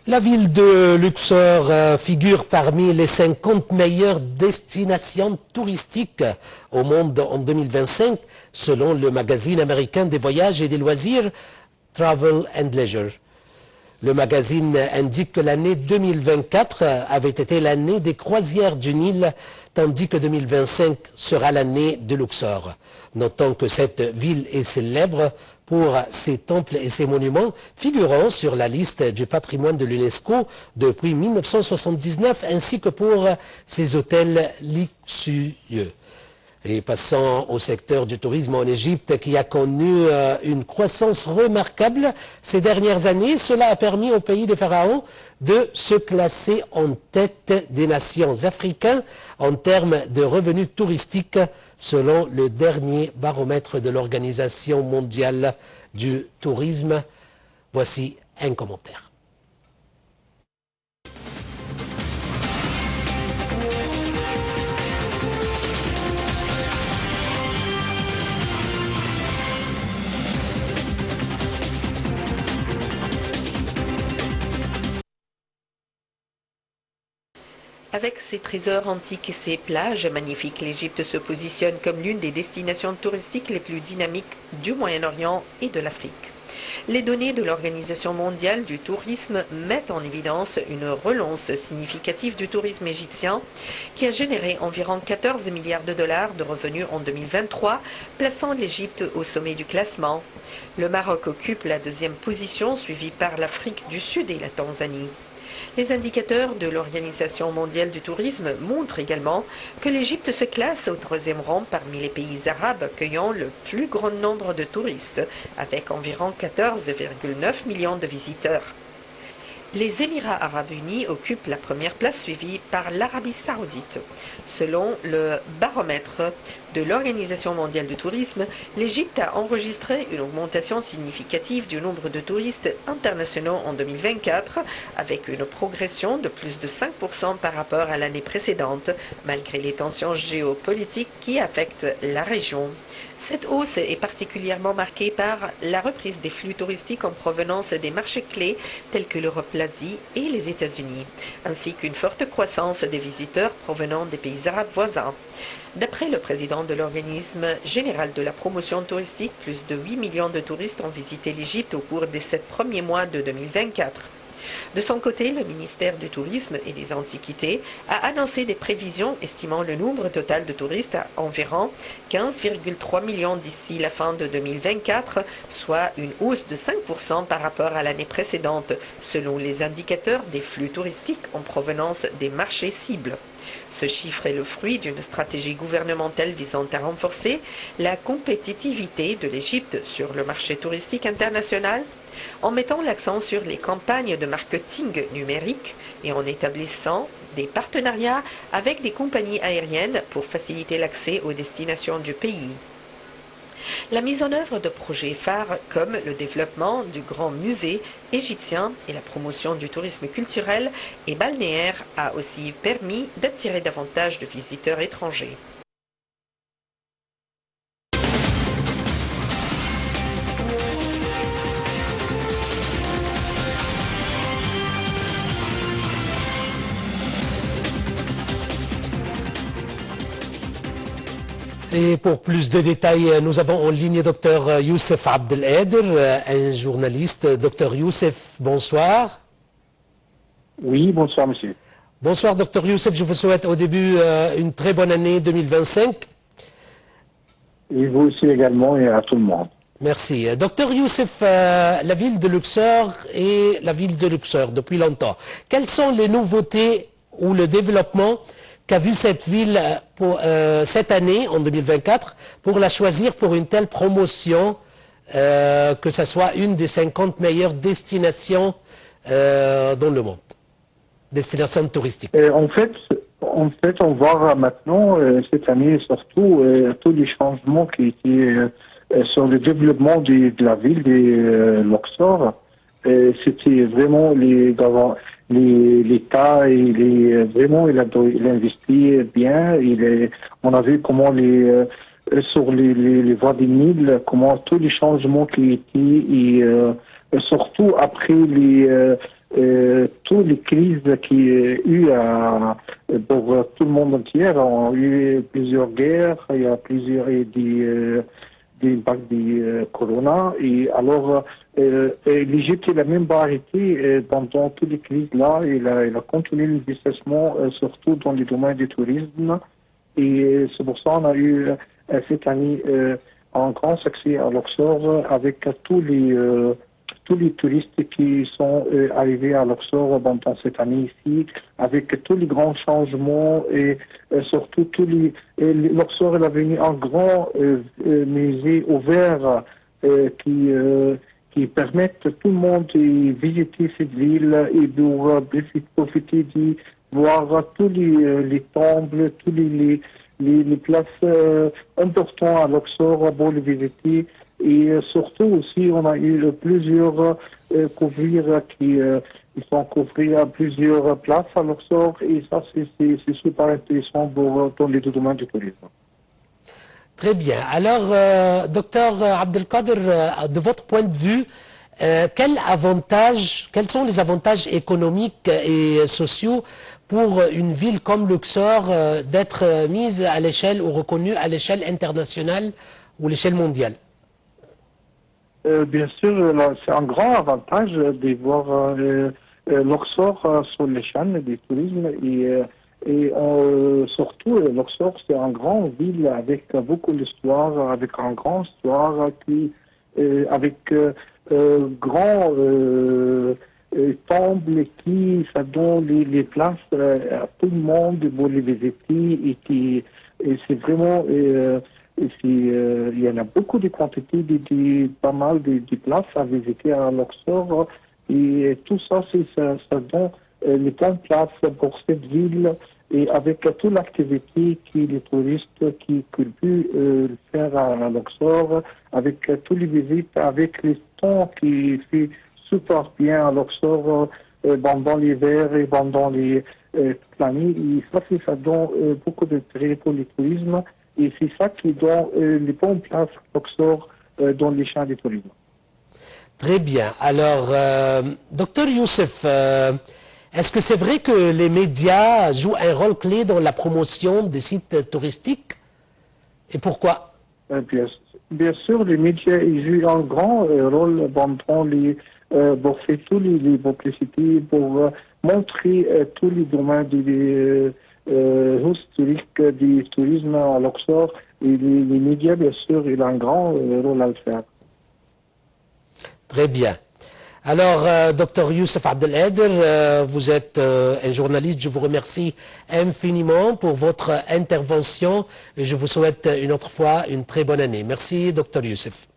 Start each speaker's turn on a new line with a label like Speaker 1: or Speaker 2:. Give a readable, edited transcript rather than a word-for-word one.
Speaker 1: La ville de Luxor figure parmi les 50 meilleures destinations touristiques au monde en 2025, selon le magazine américain des voyages et des loisirs Travel and Leisure. Le magazine indique que l'année 2024 avait été l'année des croisières du Nil, tandis que 2025 sera l'année de Luxor. Notons que cette ville est célèbre pour ses temples et ses monuments, figurant sur la liste du patrimoine de l'UNESCO depuis 1979, ainsi que pour ses hôtels luxueux. Et passons au secteur du tourisme en Égypte qui a connu une croissance remarquable ces dernières années. Cela a permis au pays des pharaons de se classer en tête des nations africaines en termes de revenus touristiques selon le dernier baromètre de l'Organisation mondiale du tourisme. Voici un commentaire.
Speaker 2: Avec ses trésors antiques et ses plages magnifiques, l'Égypte se positionne comme l'une des destinations touristiques les plus dynamiques du Moyen-Orient et de l'Afrique. Les données de l'Organisation mondiale du tourisme mettent en évidence une relance significative du tourisme égyptien qui a généré environ 14 milliards de dollars de revenus en 2023, plaçant l'Égypte au sommet du classement. Le Maroc occupe la deuxième position, suivi par l'Afrique du Sud et la Tanzanie. Les indicateurs de l'Organisation mondiale du tourisme montrent également que l'Égypte se classe au troisième rang parmi les pays arabes accueillant le plus grand nombre de touristes, avec environ 14,9 millions de visiteurs. Les Émirats arabes unis occupent la première place suivie par l'Arabie saoudite. Selon le baromètre de l'Organisation mondiale du tourisme, l'Égypte a enregistré une augmentation significative du nombre de touristes internationaux en 2024, avec une progression de plus de 5% par rapport à l'année précédente, malgré les tensions géopolitiques qui affectent la région. Cette hausse est particulièrement marquée par la reprise des flux touristiques en provenance des marchés clés tels que l'Europe, l'Asie et les États-Unis, ainsi qu'une forte croissance des visiteurs provenant des pays arabes voisins. D'après le président de l'Organisme général de la promotion touristique, plus de 8 millions de touristes ont visité l'Égypte au cours des 7 premiers mois de 2024. De son côté, le ministère du Tourisme et des Antiquités a annoncé des prévisions estimant le nombre total de touristes à environ 15,3 millions d'ici la fin de 2024, soit une hausse de 5% par rapport à l'année précédente, selon les indicateurs des flux touristiques en provenance des marchés cibles. Ce chiffre est le fruit d'une stratégie gouvernementale visant à renforcer la compétitivité de l'Égypte sur le marché touristique international, en mettant l'accent sur les campagnes de marketing numérique et en établissant des partenariats avec des compagnies aériennes pour faciliter l'accès aux destinations du pays. La mise en œuvre de projets phares comme le développement du grand musée égyptien et la promotion du tourisme culturel et balnéaire a aussi permis d'attirer davantage de visiteurs étrangers.
Speaker 1: Et pour plus de détails, nous avons en ligne Dr Youssef Abdelkader, un journaliste. Dr Youssef, bonsoir.
Speaker 3: Oui, bonsoir monsieur.
Speaker 1: Bonsoir Dr Youssef, je vous souhaite au début une très bonne année 2025.
Speaker 3: Et vous aussi également et à tout le monde.
Speaker 1: Merci. Dr Youssef, la ville de Luxor est la ville de Luxor depuis longtemps. Quelles sont les nouveautés ou le développement qu'a vu cette ville pour, cette année, en 2024, pour la choisir pour une telle promotion, que ce soit une des 50 meilleures destinations dans le monde, destinations touristiques?
Speaker 3: En fait, on voit maintenant, cette année, surtout, tous les changements qui étaient sur le développement de la ville de Luxor. C'était vraiment l'État, vraiment il a investi bien. On a vu comment sur les voies du Nil, comment tous les changements qui étaient, et surtout après toutes les crises qu'il y a eu pour tout le monde entier. On a eu plusieurs guerres, il y a plusieurs des impacts du corona. Et alors, l'Égypte, il a même pas arrêté pendant toutes les crises-là. Il a continué l'investissement, surtout dans le domaine du tourisme. Et c'est pour ça qu'on a eu cette année un grand succès à Luxor avec tous les touristes qui sont arrivés à Luxor pendant cette année ici, avec tous les grands changements et surtout Luxor est devenu un grand musée ouvert qui permettent à tout le monde de visiter cette ville et de profiter de voir tous les temples, tous les places importantes à Luxor pour les visiter. Et surtout aussi, on a eu plusieurs couvrir qui sont couverts à plusieurs places à Luxor. Et ça, c'est super intéressant dans les deux domaines du tourisme.
Speaker 1: Très bien. Alors, docteur Abdelkader, de votre point de vue, quels sont les avantages économiques et sociaux pour une ville comme Luxor d'être mise à l'échelle ou reconnue à l'échelle internationale ou l'échelle mondiale?
Speaker 3: Bien sûr, c'est un grand avantage de voir Luxor sur les chaînes du tourisme et surtout Luxor, c'est une grande ville avec beaucoup d'histoire, avec une grande histoire avec grands temples qui ça donne les places à tout le monde pour les visiter et c'est vraiment il y en a beaucoup de quantités, pas mal de places à visiter à Luxor et tout ça, ça donne les bonnes places pour cette ville et avec toute l'activité que les touristes qui peuvent faire à Luxor, avec toutes les visites, avec les temps qui fait super bien à Luxor pendant l'hiver et pendant l'année. Et ça donne beaucoup d'intérêt pour le tourisme. Et c'est ça qui donne les bonnes places Luxor dans les champs du tourisme.
Speaker 1: Très bien. Alors, docteur Youssef, est-ce que c'est vrai que les médias jouent un rôle clé dans la promotion des sites touristiques? Et pourquoi?
Speaker 3: Bien sûr, les médias jouent un grand rôle pour faire toutes les publicités, pour montrer tous les domaines historiques du tourisme à Luxor. Et les médias, bien sûr, ils ont un grand rôle à le faire.
Speaker 1: Très bien. Alors, docteur Youssef Abdelkader, vous êtes un journaliste, je vous remercie infiniment pour votre intervention et je vous souhaite une autre fois une très bonne année. Merci, docteur Youssef.